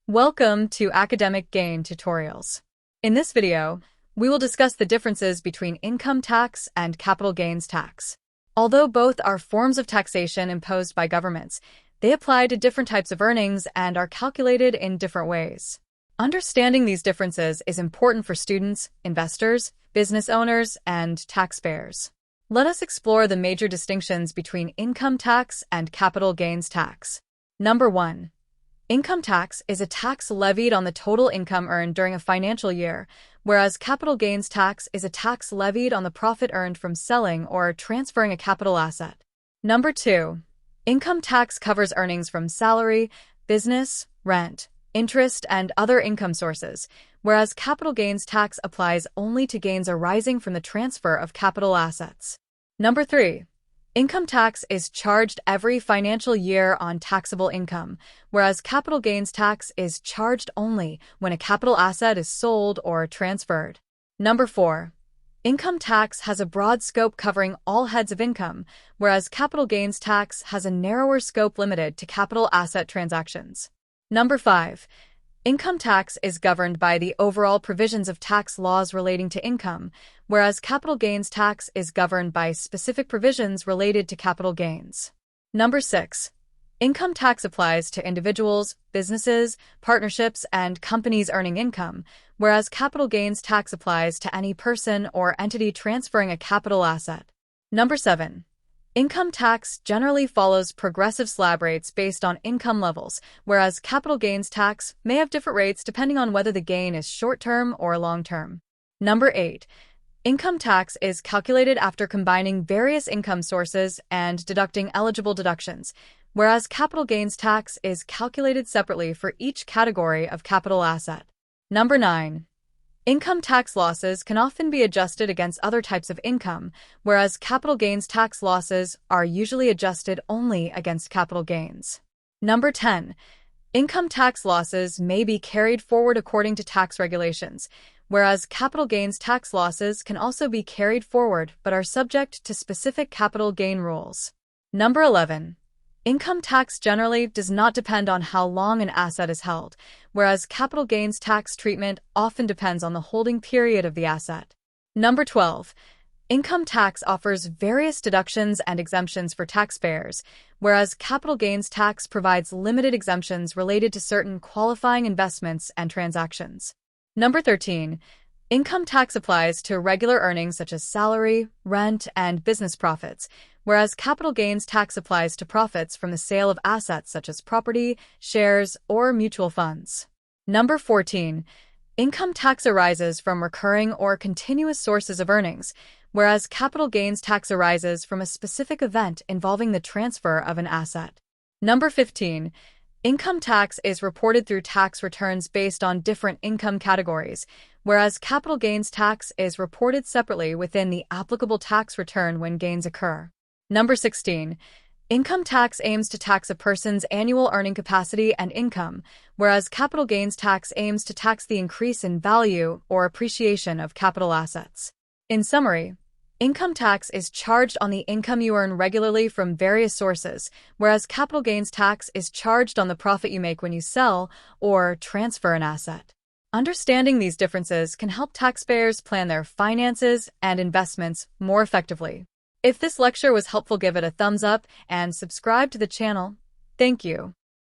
Welcome to Academic Gain Tutorials. In this video, we will discuss the differences between income tax and capital gains tax. Although both are forms of taxation imposed by governments, they apply to different types of earnings and are calculated in different ways. Understanding these differences is important for students, investors, business owners, and taxpayers. Let us explore the major distinctions between income tax and capital gains tax. Number 1. Income tax is a tax levied on the total income earned during a financial year, whereas capital gains tax is a tax levied on the profit earned from selling or transferring a capital asset. Number 2. Income tax covers earnings from salary, business, rent, interest, and other income sources, whereas capital gains tax applies only to gains arising from the transfer of capital assets. Number 3. Income tax is charged every financial year on taxable income, whereas capital gains tax is charged only when a capital asset is sold or transferred. Number 4. Income tax has a broad scope covering all heads of income, whereas capital gains tax has a narrower scope limited to capital asset transactions. Number 5. Income tax is governed by the overall provisions of tax laws relating to income, whereas capital gains tax is governed by specific provisions related to capital gains. Number 6. Income tax applies to individuals, businesses, partnerships, and companies earning income, whereas capital gains tax applies to any person or entity transferring a capital asset. Number 7. Income tax generally follows progressive slab rates based on income levels, whereas capital gains tax may have different rates depending on whether the gain is short-term or long-term. Number 8. Income tax is calculated after combining various income sources and deducting eligible deductions, whereas capital gains tax is calculated separately for each category of capital asset. Number 9. Income tax losses can often be adjusted against other types of income, whereas capital gains tax losses are usually adjusted only against capital gains. Number 10. Income tax losses may be carried forward according to tax regulations, whereas capital gains tax losses can also be carried forward but are subject to specific capital gain rules. Number 11. Income tax generally does not depend on how long an asset is held, whereas capital gains tax treatment often depends on the holding period of the asset. Number 12. Income tax offers various deductions and exemptions for taxpayers, whereas capital gains tax provides limited exemptions related to certain qualifying investments and transactions. Number 13. Income tax applies to regular earnings such as salary, rent, and business profits, whereas capital gains tax applies to profits from the sale of assets such as property, shares, or mutual funds. Number 14. Income tax arises from recurring or continuous sources of earnings, whereas capital gains tax arises from a specific event involving the transfer of an asset. Number 15. Income tax is reported through tax returns based on different income categories, whereas capital gains tax is reported separately within the applicable tax return when gains occur. Number 16. Income tax aims to tax a person's annual earning capacity and income, whereas capital gains tax aims to tax the increase in value or appreciation of capital assets. In summary, income tax is charged on the income you earn regularly from various sources, whereas capital gains tax is charged on the profit you make when you sell or transfer an asset. Understanding these differences can help taxpayers plan their finances and investments more effectively. If this lecture was helpful, give it a thumbs up and subscribe to the channel. Thank you.